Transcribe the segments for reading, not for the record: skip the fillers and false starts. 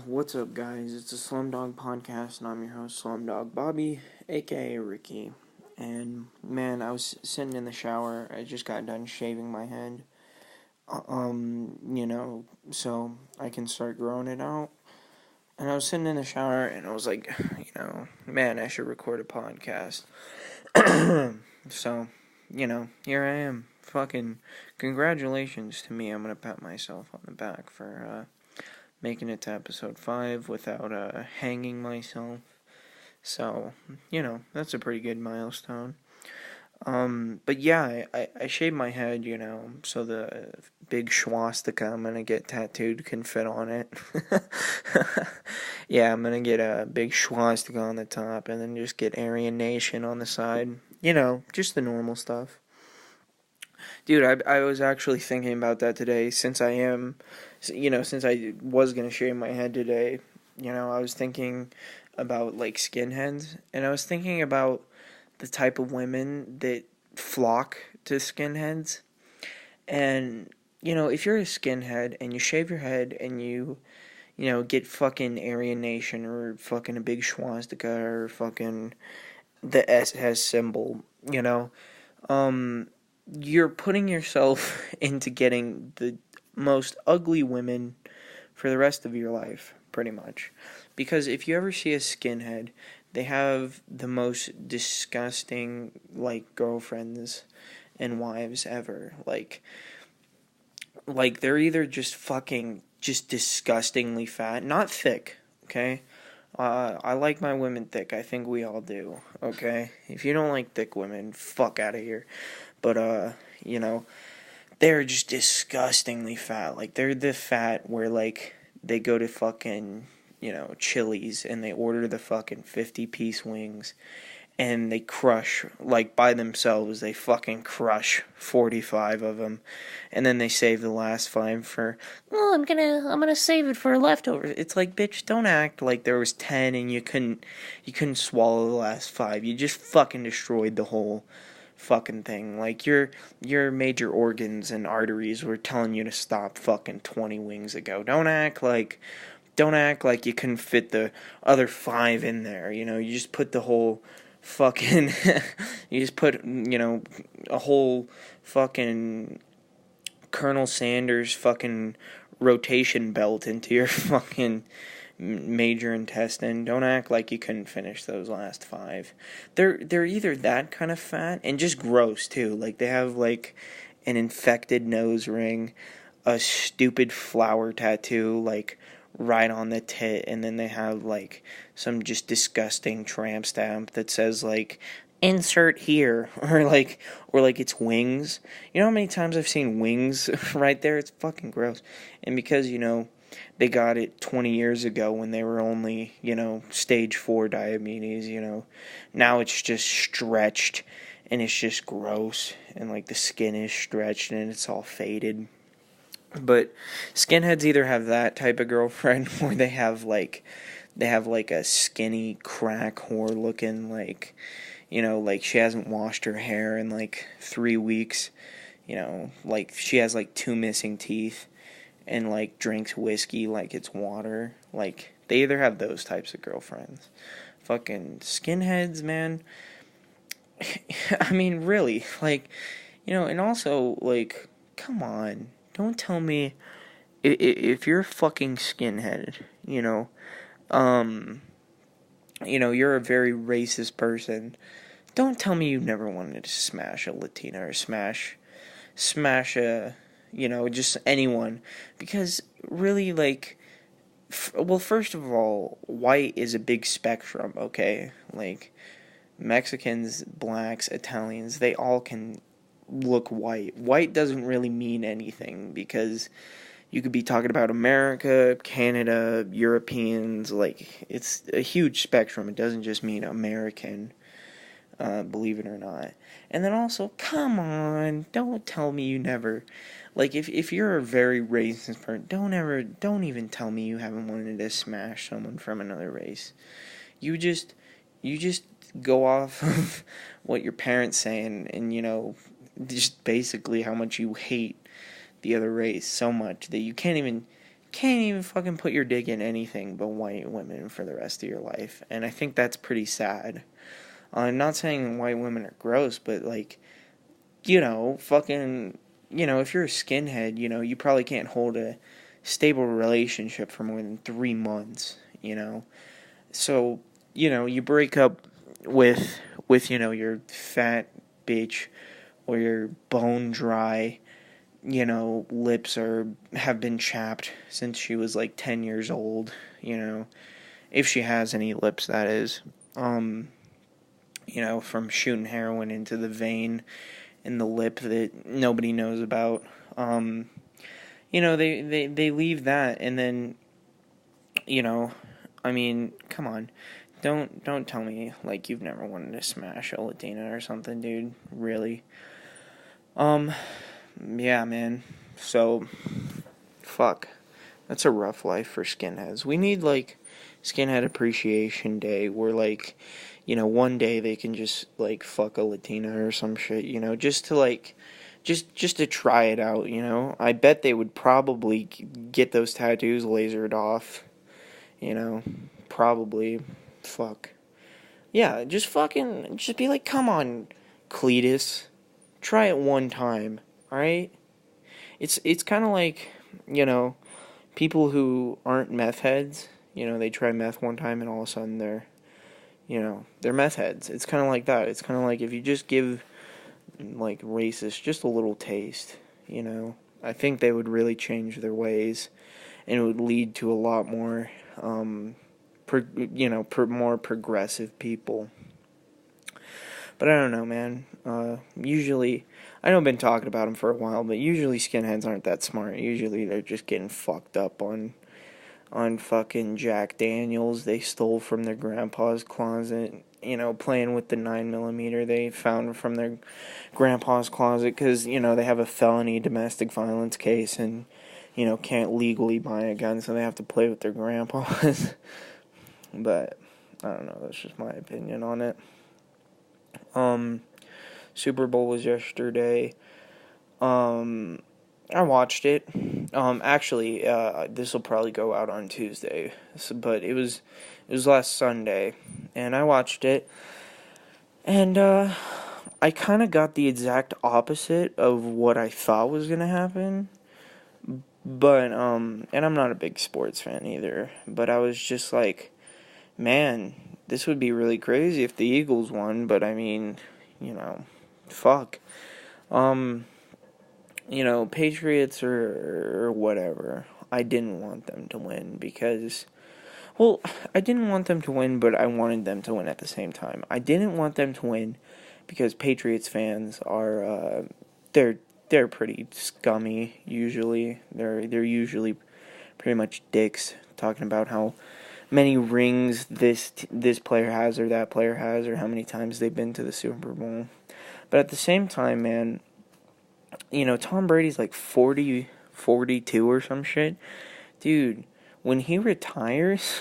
What's up, guys? It's the Slum Dog Podcast, and I'm your host, Slum Dog Bobby, aka Ricky. And man, I was sitting in the shower. I just got done shaving my head. So I can start growing it out. And I was sitting in the shower, and I was like, man, I should record a podcast. So, here I am. Fucking congratulations to me. I'm gonna pat myself on the back for making it to episode 5 without hanging myself. So, that's a pretty good milestone. But yeah, I shaved my head, so the big swastika I'm gonna get tattooed can fit on it. Yeah, I'm gonna get a big swastika on the top and then just get Aryan Nation on the side. Just the normal stuff. Dude, I was actually thinking about that today since since I was going to shave my head today. I was thinking about like skinheads, and I was thinking about the type of women that flock to skinheads. And, if you're a skinhead and you shave your head and get fucking Aryan Nation or fucking a big swastika or fucking the SS symbol, um, you're putting yourself into getting the most ugly women for the rest of your life, pretty much. Because if you ever see a skinhead, they have the most disgusting, girlfriends and wives ever. Like they're either just disgustingly fat, not thick, okay? I like my women thick. I think we all do, okay? If you don't like thick women, fuck out of here. But, they're just disgustingly fat. Like, they're the fat where, they go to fucking, Chili's and they order the fucking 50-piece wings and they crush, by themselves, they fucking crush 45 of them. And then they save the last 5 for, I'm gonna save it for leftovers. It's like, bitch, don't act like there was 10 and you couldn't swallow the last 5. You just fucking destroyed the whole fucking thing. Like, your major organs and arteries were telling you to stop fucking 20 wings ago. Don't act like you couldn't fit the other 5 in there. You just put the whole fucking you just put a whole fucking Colonel Sanders fucking rotation belt into your fucking major intestine. Don't act like you couldn't finish those last 5. They're either that kind of fat and just gross too. Like, they have an infected nose ring, a stupid flower tattoo right on the tit, and then they have some just disgusting tramp stamp that says insert here, or it's wings. You know how many times I've seen wings right there? It's fucking gross. And because they got it 20 years ago when they were only stage 4 diabetes, now it's just stretched and it's just gross, and the skin is stretched and it's all faded. But skinheads either have that type of girlfriend or they have a skinny crack whore looking she hasn't washed her hair in 3 weeks. She has 2 missing teeth and drinks whiskey like it's water. They either have those types of girlfriends. Fucking skinheads, man. I mean, really, and also, come on. Don't tell me if you're a fucking skinhead, you're a very racist person. Don't tell me you never wanted to smash a Latina or smash a, just anyone. Because really, well, first of all, white is a big spectrum, okay? Mexicans, blacks, Italians, they all can look white. White doesn't really mean anything because you could be talking about America, Canada, Europeans. It's a huge spectrum. It doesn't just mean American, believe it or not. And then also, come on, don't tell me you never, if you're a very racist person, don't even tell me you haven't wanted to smash someone from another race. You just go off of what your parents say and just basically how much you hate the other race so much that you can't can't even fucking put your dick in anything but white women for the rest of your life. And I think that's pretty sad. I'm not saying white women are gross, but, like, fucking, if you're a skinhead, you probably can't hold a stable relationship for more than 3 months, So, you break up with your fat bitch or your bone dry, lips have been chapped since she was like 10 years old, if she has any lips, that is, from shooting heroin into the vein in the lip that nobody knows about. They leave that, and then, I mean, come on. Don't tell me, like, you've never wanted to smash a Latina or something, dude. Really. Yeah, man. So, fuck. That's a rough life for skinheads. We need, like, Skinhead Appreciation Day where, like, one day they can just, like, fuck a Latina or some shit, just to, like, just to try it out, I bet they would probably get those tattoos lasered off, probably. Fuck. Yeah, just be like, come on, Cletus. Try it one time, alright? It's kind of like, people who aren't meth heads, they try meth one time and all of a sudden they're meth heads. It's kind of like that. It's kind of like if you just give, like, racists just a little taste, I think they would really change their ways, and it would lead to a lot more, more progressive people. But I don't know, man. Usually, I know I've been talking about them for a while, but usually skinheads aren't that smart. Usually they're just getting fucked up on fucking Jack Daniels they stole from their grandpa's closet, playing with the 9mm they found from their grandpa's closet, because, they have a felony domestic violence case and, can't legally buy a gun, so they have to play with their grandpas. But, I don't know, that's just my opinion on it. Super Bowl was yesterday. I watched it. Actually, this will probably go out on Tuesday, but it was last Sunday, and I watched it, and I kind of got the exact opposite of what I thought was gonna happen. But and I'm not a big sports fan either, but I was just like, man, this would be really crazy if the Eagles won, but I mean, fuck. Patriots or whatever. I didn't want them to win because, well, I didn't want them to win, but I wanted them to win at the same time. I didn't want them to win because Patriots fans are, they're pretty scummy usually. They're usually pretty much dicks, talking about how many rings this player has or that player has, or how many times they've been to the Super Bowl. But at the same time, man, Tom Brady's like 40, 42 or some shit. Dude, when he retires,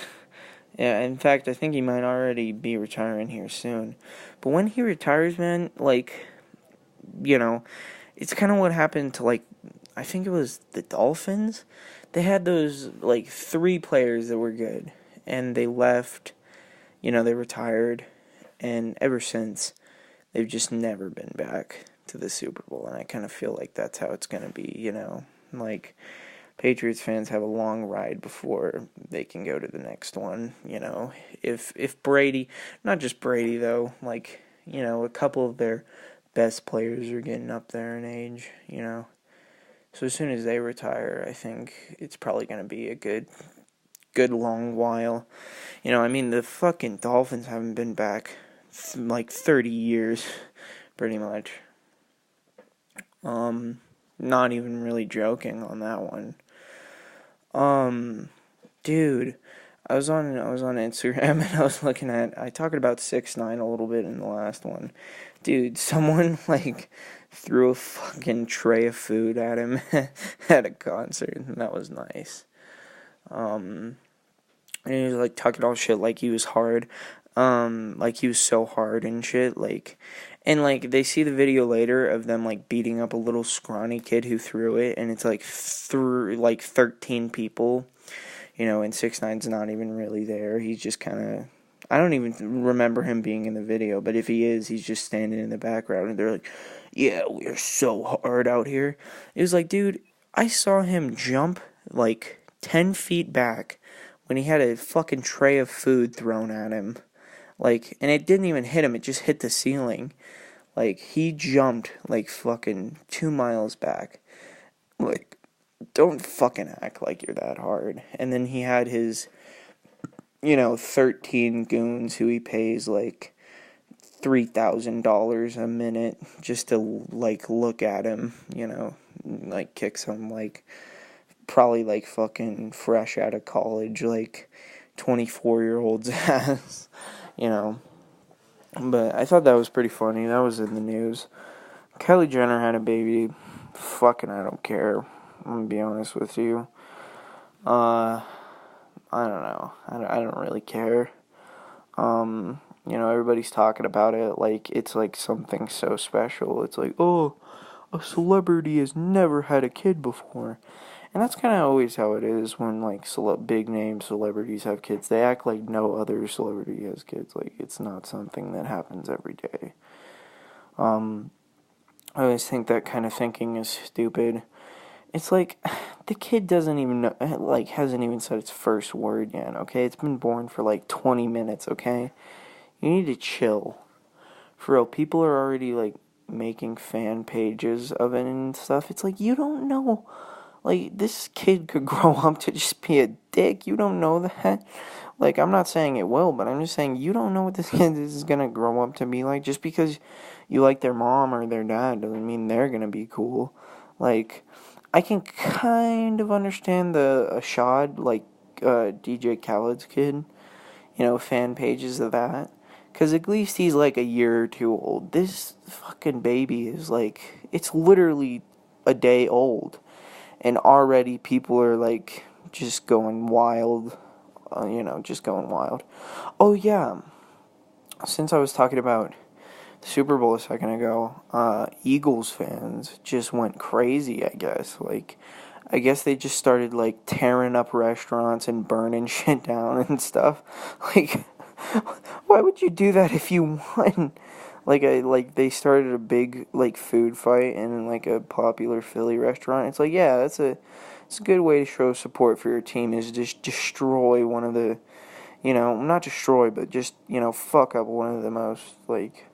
yeah, in fact, I think he might already be retiring here soon. But when he retires, man, like, it's kind of what happened to, like, I think it was the Dolphins. They had those, like, 3 players that were good, and they left, they retired, and ever since, they've just never been back to the Super Bowl, and I kind of feel like that's how it's going to be, like, Patriots fans have a long ride before they can go to the next one, if Brady, not just Brady though, like, a couple of their best players are getting up there in age, so as soon as they retire, I think it's probably going to be a good long while, I mean, the fucking Dolphins haven't been back, like, 30 years, pretty much. Not even really joking on that one. Dude, I was on Instagram and I talked about 6ix9ine a little bit in the last one. Dude, someone, like, threw a fucking tray of food at him at a concert, and that was nice. And he was, like, talking all shit like he was hard, like he was so hard and shit, like, And, like, they see the video later of them, like, beating up a little scrawny kid who threw it, and it's, like, through, like, 13 people, and 6ix9ine's not even really there. He's just kind of, I don't even remember him being in the video, but if he is, he's just standing in the background, and they're like, yeah, we're so hard out here. It was like, dude, I saw him jump, like, 10 feet back when he had a fucking tray of food thrown at him. Like, and it didn't even hit him, it just hit the ceiling. Like, he jumped, like, fucking 2 miles back. Like, don't fucking act like you're that hard. And then he had his, 13 goons who he pays, like, $3,000 a minute just to, like, look at him, like, kick some, like, probably, like, fucking fresh out of college, like, 24-year-old's ass, But I thought that was pretty funny. That was in the news. Kylie Jenner had a baby. Fucking, I don't care. I'm gonna be honest with you. I don't know. I don't really care. Everybody's talking about it like it's like something so special. It's like, oh, a celebrity has never had a kid before. And that's kind of always how it is when, like, big name celebrities have kids. They act like no other celebrity has kids. Like, it's not something that happens every day. I always think that kind of thinking is stupid. It's like, the kid doesn't even know, like, hasn't even said its first word yet, okay? It's been born for, like, 20 minutes, okay? You need to chill. For real, people are already, like, making fan pages of it and stuff. It's like, you don't know. Like, this kid could grow up to just be a dick. You don't know that. Like, I'm not saying it will, but I'm just saying you don't know what this kid is going to grow up to be like. Just because you like their mom or their dad doesn't mean they're going to be cool. Like, I can kind of understand the Ashad, like, DJ Khaled's kid, fan pages of that. Because at least he's, like, a year or two old. This fucking baby is, like, it's literally a day old. And already people are, like, just going wild. Just going wild. Oh, yeah. Since I was talking about the Super Bowl a second ago, Eagles fans just went crazy, I guess. Like, I guess they just started, like, tearing up restaurants and burning shit down and stuff. Like, why would you do that if you won? They started a big, like, food fight in, like, a popular Philly restaurant. It's like, yeah, it's a good way to show support for your team, is just destroy one of the, not destroy, but just, fuck up one of the most, like,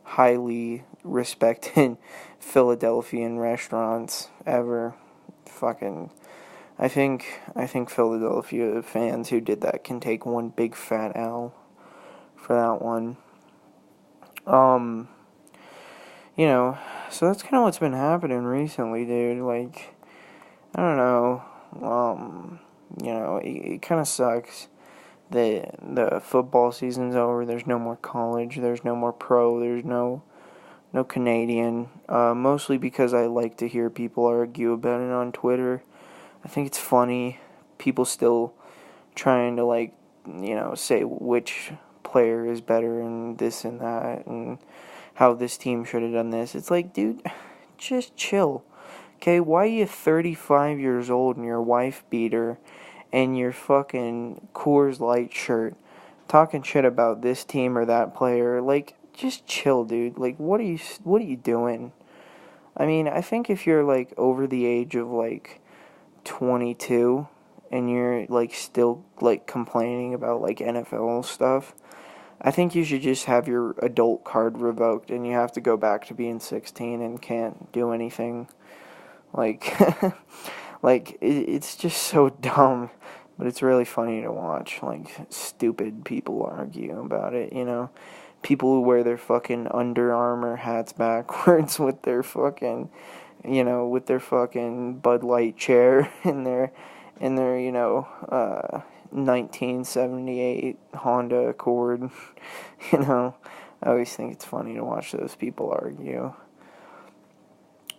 highly respected Philadelphian restaurants ever. Fucking, I think Philadelphia fans who did that can take one big fat L for that one. So that's kind of what's been happening recently, dude. Like, I don't know. It kind of sucks that the football season's over. There's no more college. There's no more pro. There's no Canadian. Mostly because I like to hear people argue about it on Twitter. I think it's funny. People still trying to, like, say which player is better and this and that and how this team should have done this. It's like, dude, just chill. Okay, why are you 35 years old and your wife beater and your fucking Coors Light shirt talking shit about this team or that player? Like, just chill, dude. Like, what are you doing? I mean, I think if you're, like, over the age of, like, 22 and you're, like, still, like, complaining about, like, NFL stuff, I think you should just have your adult card revoked and you have to go back to being 16 and can't do anything. Like, it's just so dumb, but it's really funny to watch, like, stupid people argue about it, People who wear their fucking Under Armour hats backwards with their fucking, with their fucking Bud Light chair in their 1978 Honda Accord. I always think it's funny to watch those people argue.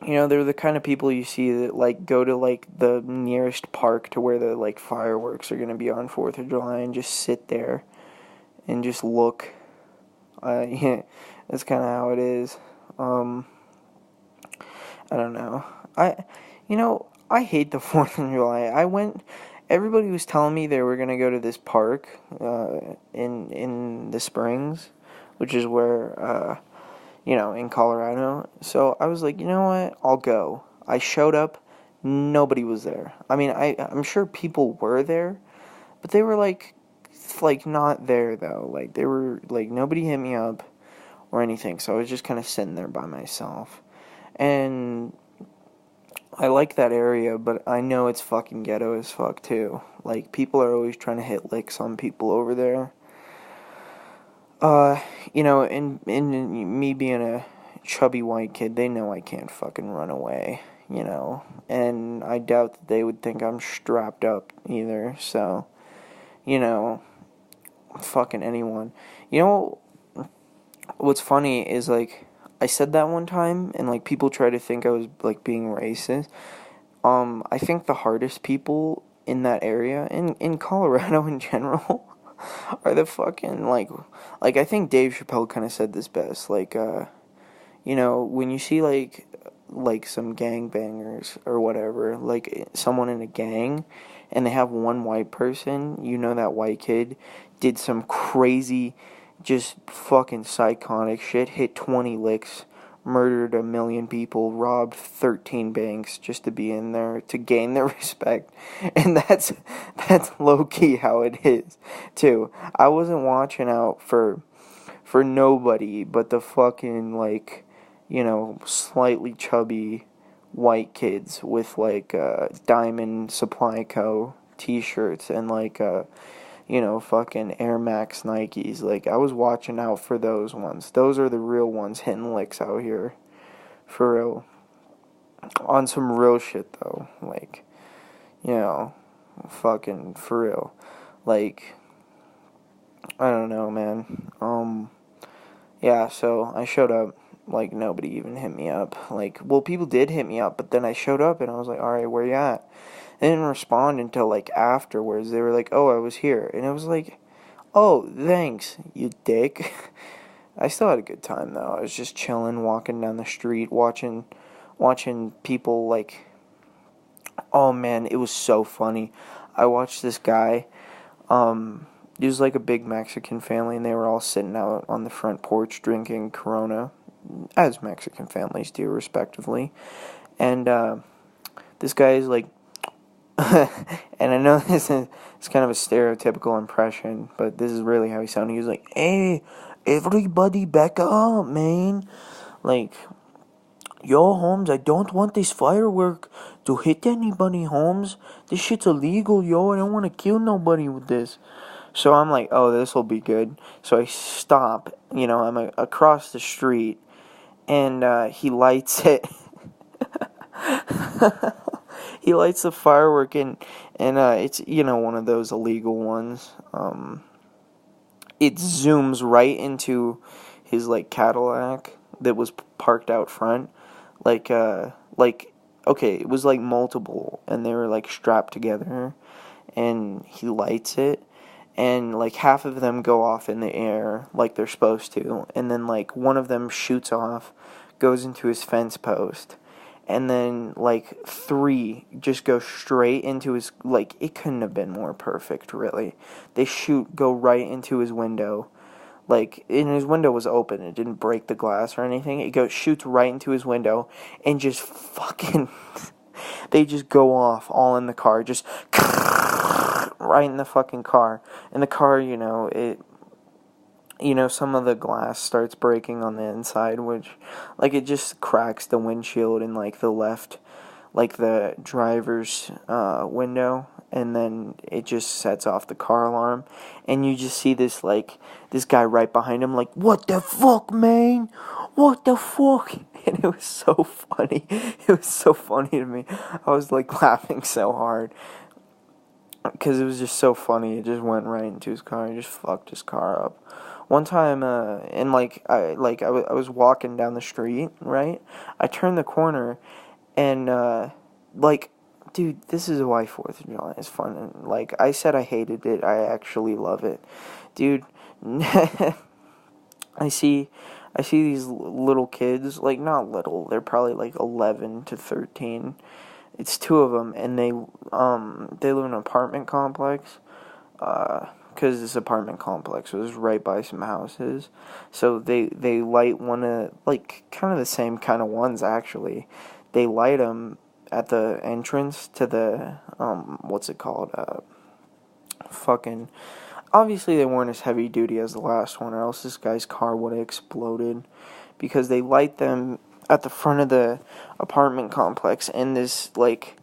They're the kind of people you see that, like, go to, like, the nearest park to where the, like, fireworks are going to be on 4th of July and just sit there and just look. That's kind of how it is. I don't know. I hate the 4th of July. Everybody was telling me they were going to go to this park in the Springs, which is where, in Colorado. So I was like, you know what? I'll go. I showed up. Nobody was there. I mean, I'm sure people were there, but they were like not there though. Like they were like nobody hit me up or anything. So I was just kind of sitting there by myself. And I like that area, but I know it's fucking ghetto as fuck too. Like people are always trying to hit licks on people over there. And me being a chubby white kid, they know I can't fucking run away, and I doubt that they would think I'm strapped up either, so, fucking anyone. You know, what's funny is, like, I said that one time, and, like, people try to think I was, like, being racist. I think the hardest people in that area, in Colorado in general, are the fucking, I think Dave Chappelle kind of said this best, when you see, some gangbangers or whatever, like, someone in a gang, and they have one white person, that white kid did some crazy, just fucking psychotic shit, hit 20 licks, murdered 1 million people, robbed 13 banks just to be in there, to gain their respect. And that's low-key how it is, too. I wasn't watching out for nobody but the fucking, slightly chubby white kids with, Diamond Supply Co. t-shirts and, fucking Air Max Nikes. Like, I was watching out for those ones. Those are the real ones hitting licks out here. For real. On some real shit, though. Fucking for real. I don't know, man. Yeah, so I showed up. Nobody even hit me up. People did hit me up, but then I showed up and I was like, alright, where you at? They didn't respond until, afterwards. They were like, oh, I was here. And I was like, oh, thanks, you dick. I still had a good time, though. I was just chilling, walking down the street, watching people, oh, man, it was so funny. I watched this guy, it was, a big Mexican family, and they were all sitting out on the front porch drinking Corona, as Mexican families do, respectively. And, this guy is, and I know it's kind of a stereotypical impression, but this is really how he sounded. He was like, hey, everybody back up, man. Yo, Holmes, I don't want this firework to hit anybody, Holmes. This shit's illegal, yo. I don't want to kill nobody with this. So I'm like, oh, this will be good. So I stop, I'm across the street, and he lights it. He lights the firework, and it's, one of those illegal ones. It zooms right into his, Cadillac that was parked out front. Okay, it was, multiple, and they were, strapped together, and he lights it, and, half of them go off in the air, like they're supposed to, and then, one of them shoots off, goes into his fence post, and then, 3 just go straight into his, it couldn't have been more perfect, really. They go right into his window, and his window was open, it didn't break the glass or anything, shoots right into his window, and just fucking, they just go off all in the car, just, right in the fucking car, and the car, some of the glass starts breaking on the inside, which, it just cracks the windshield in, the left, the driver's, window, and then it just sets off the car alarm, and you just see this, this guy right behind him, what the fuck, man? What the fuck? And it was so funny. It was so funny to me. I was, laughing so hard. Because it was just so funny. It just went right into his car and just fucked his car up. One time, and I was walking down the street, right? I turned the corner, and dude, this is why 4th of July is fun. And I said, I hated it. I actually love it, dude. I see I see these little kids, like, not little, they're probably, like, 11 to 13. It's two of them, and they live in an apartment complex, because this apartment complex was right by some houses, so they light one of, like, kind of the same kind of ones, actually. They light them at the entrance to the, what's it called, fucking, obviously they weren't as heavy duty as the last one, or else this guy's car would have exploded, because they light them at the front of the apartment complex, and this, like,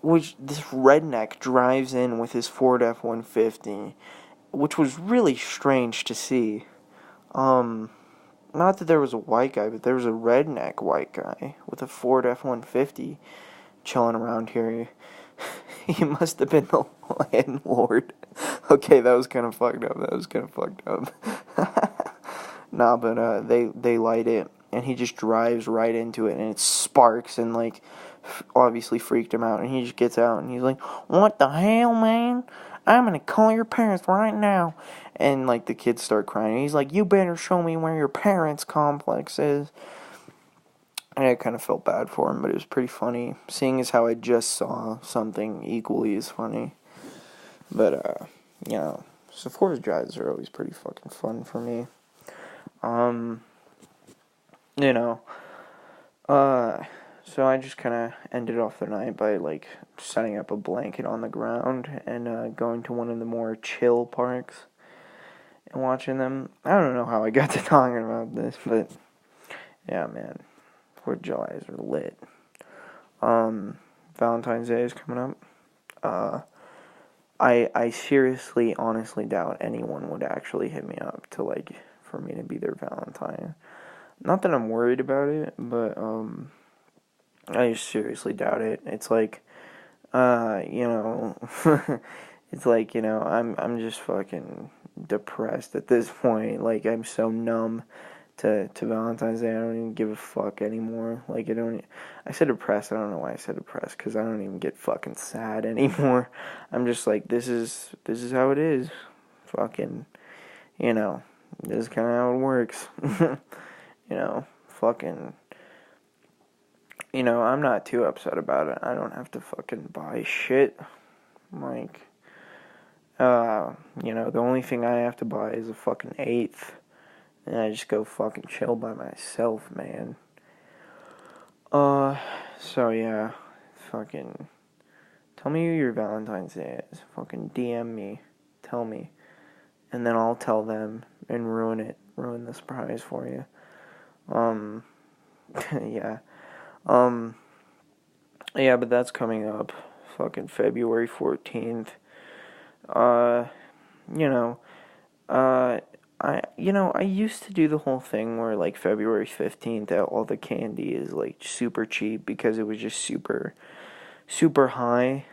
this redneck drives in with his Ford F-150, which was really strange to see. Not that there was a white guy, but there was a redneck white guy with a Ford F-150 chilling around here. He must have been the landlord. Okay, that was kind of fucked up. Nah, but they light it, and he just drives right into it, and it sparks, and, like, obviously freaked him out, and he just gets out, and he's like, "What the hell, man? I'm gonna call your parents right now." And, like, the kids start crying, and he's like, "You better show me where your parents' complex is." And I kind of felt bad for him, but it was pretty funny, seeing as how I just saw something equally as funny. But, you know, so 4th drives are always pretty fucking fun for me. You know, so I just kind of ended off the night by, like, setting up a blanket on the ground and going to one of the more chill parks and watching them. I don't know how I got to talking about this, but yeah, man, 4th of July's are lit. Valentine's Day is coming up. I seriously, honestly doubt anyone would actually hit me up to, like, for me to be their Valentine. Not that I'm worried about it, but, I just seriously doubt it. It's like, you know, it's like, you know, I'm just fucking depressed at this point. Like, I'm so numb to Valentine's Day. I don't even give a fuck anymore. Like, I said depressed. I don't know why I said depressed, because I don't even get fucking sad anymore. I'm just like, this is how it is. Fucking, you know, this is kind of how it works. You know, fucking, you know, I'm not too upset about it. I don't have to fucking buy shit. Like, you know, the only thing I have to buy is a fucking 8th. And I just go fucking chill by myself, man. So yeah, fucking, tell me who your Valentine's Day is. Fucking DM me. Tell me. And then I'll tell them and ruin it. Ruin the surprise for you. Yeah. Yeah, but that's coming up. Fucking February 14th. You know, I used to do the whole thing where, like, February 15th, all the candy is, like, super cheap because it was just super, super high.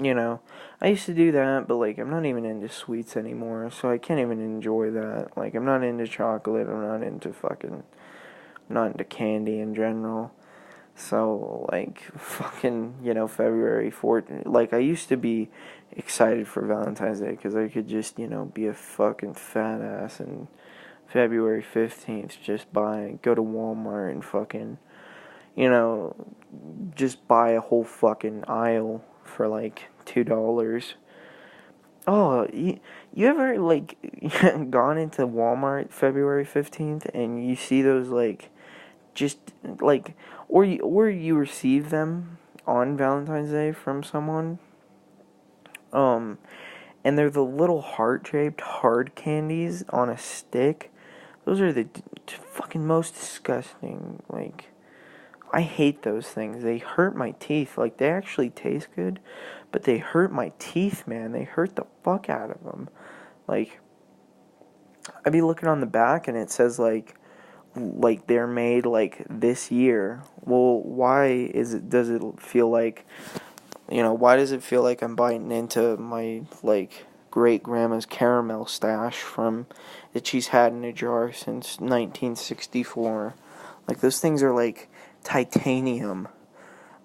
You know, I used to do that, but, like, I'm not even into sweets anymore, so I can't even enjoy that. Like, I'm not into chocolate, I'm not into candy in general. So, like, fucking, you know, February 14th, like, I used to be excited for Valentine's Day, because I could just, you know, be a fucking fat ass, and February 15th, just go to Walmart and fucking, you know, just buy a whole fucking aisle for, like, $2. Oh, you ever, like, gone into Walmart February 15th, and you see those, like, just, like, or you receive them on Valentine's Day from someone, and they're the little heart-shaped hard candies on a stick. Those are the fucking most disgusting, like, I hate those things. They hurt my teeth. Like, they actually taste good, but they hurt my teeth, man. They hurt the fuck out of them. Like, I'd be looking on the back, and it says, like they're made, like, this year. Well, why does it feel like, you know, why does it feel like I'm biting into my, like, great grandma's caramel stash that she's had in a jar since 1964? Like, those things are like titanium.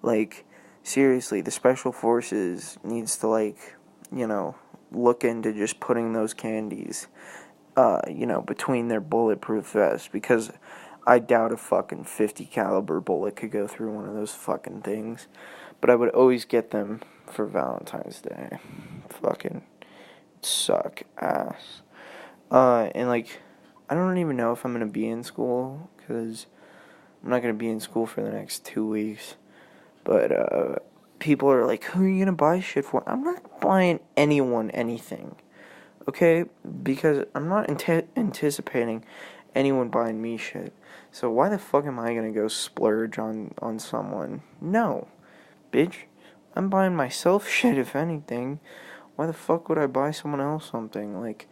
Like, seriously, the Special Forces needs to, like, you know, look into just putting those candies between their bulletproof vests, because I doubt a fucking 50 caliber bullet could go through one of those fucking things. But I would always get them for Valentine's Day. Fucking suck ass. And like, I don't even know if I'm gonna be in school, because I'm not gonna be in school for the next 2 weeks. But people are like, who are you gonna buy shit for? I'm not buying anyone anything, okay? Because I'm not anticipating anyone buying me shit. So why the fuck am I gonna go splurge on someone? No, bitch. I'm buying myself shit, if anything. Why the fuck would I buy someone else something? Like,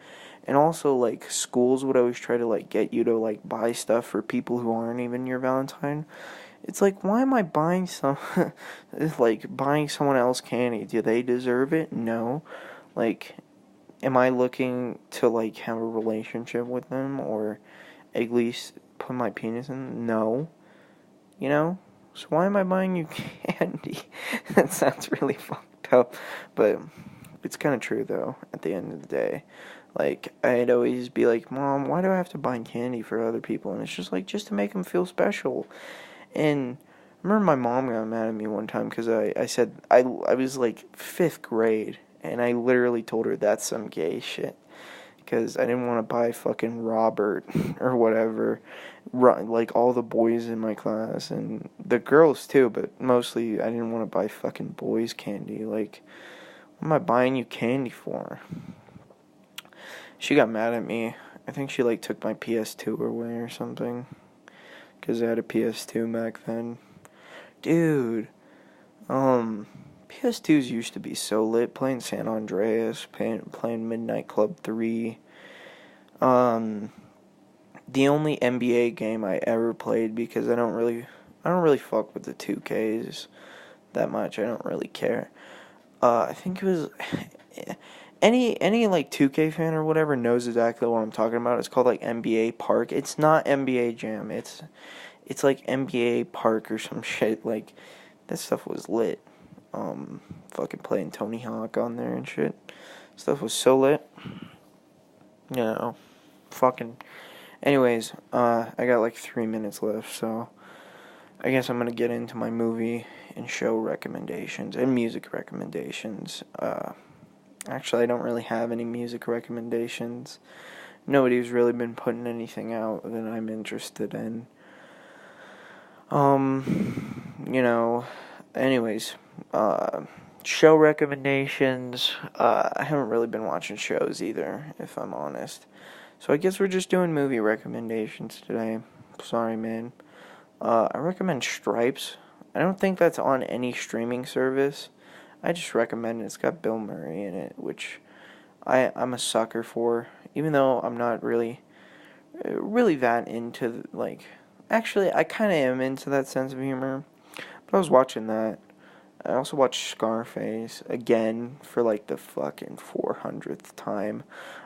and also, like, schools would always try to, like, get you to, like, buy stuff for people who aren't even your Valentine. It's like, why am I buying buying someone else candy? Do they deserve it? No. Like, am I looking to, like, have a relationship with them, or at least put my penis in? No. You know? So why am I buying you candy? That sounds really fucked up, but it's kind of true, though, at the end of the day. Like, I'd always be like, Mom, why do I have to buy candy for other people? And it's just like, just to make them feel special. And I remember my mom got mad at me one time because I said, I was like 5th grade, and I literally told her that's some gay shit. Because I didn't want to buy fucking Robert or whatever, like all the boys in my class, and the girls too, but mostly I didn't want to buy fucking boys candy. Like, what am I buying you candy for? She got mad at me. I think she, like, took my PS2 away or something. Because I had a PS2 back then. Dude. PS2s used to be so lit. Playing San Andreas. Playing Midnight Club 3. The only NBA game I ever played, because I don't really fuck with the 2Ks that much. I don't really care. I think it was... Any like 2K fan or whatever knows exactly what I'm talking about. It's called like NBA Park. It's not NBA Jam. It's like NBA Park or some shit. Like, that stuff was lit. Fucking playing Tony Hawk on there and shit. Stuff was so lit. You know, fucking. Anyways, I got like 3 minutes left, so I guess I'm gonna get into my movie and show recommendations and music recommendations. Actually, I don't really have any music recommendations. Nobody's really been putting anything out that I'm interested in. Anyways, show recommendations. I haven't really been watching shows either, if I'm honest. So I guess we're just doing movie recommendations today. Sorry, man. I recommend Stripes. I don't think that's on any streaming service. I just recommend it. It's got Bill Murray in it, which I'm a sucker for. Even though I'm not really that into, like... Actually, I kind of am into that sense of humor. But I was watching that. I also watched Scarface again for like the fucking 400th time.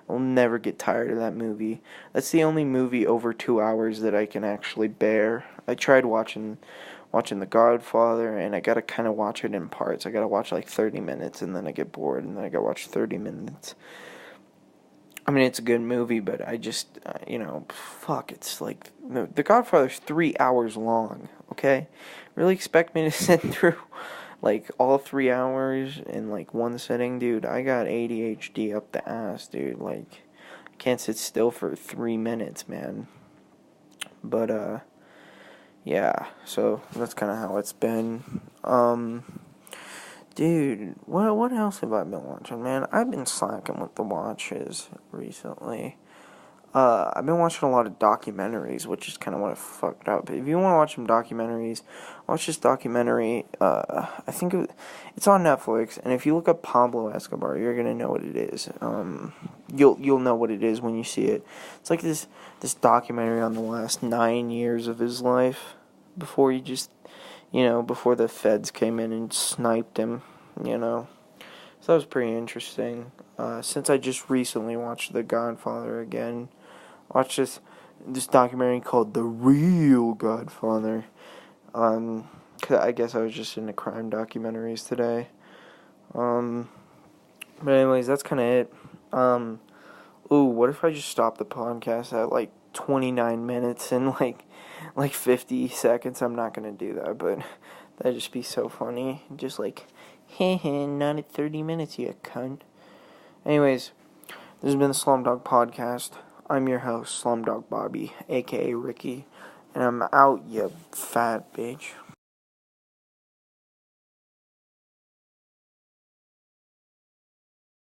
I'll never get tired of that movie. That's the only movie over 2 hours that I can actually bear. I tried watching The Godfather, and I gotta kind of watch it in parts. I gotta watch like 30 minutes, and then I get bored, and then I gotta watch 30 minutes. I mean, it's a good movie, but I just, fuck, it's like, The Godfather's 3 hours long, okay? Really expect me to sit through, like, all 3 hours in, like, one sitting? Dude, I got ADHD up the ass, dude. Like, I can't sit still for 3 minutes, man. But, yeah, so that's kind of how it's been. Dude, what else have I been watching, man? I've been slacking with the watches recently. I've been watching a lot of documentaries, which is kind of what I fucked up. If you want to watch some documentaries, watch this documentary. I think it's on Netflix, and if you look up Pablo Escobar, you're gonna know what it is. You'll know what it is when you see it. It's like this documentary on the last 9 years of his life before he just, before the feds came in and sniped him, So that was pretty interesting. Since I just recently watched The Godfather again, watched this documentary called The Real Godfather. 'Cause I guess I was just into crime documentaries today. But anyways, that's kind of it. Ooh, what if I just stop the podcast at like 29 minutes and like 50 seconds? I'm not gonna do that, but that'd just be so funny. Just like, not at 30 minutes, you cunt. Anyways, this has been the Slumdog Podcast. I'm your host, Slumdog Bobby, aka Ricky, and I'm out, you fat bitch.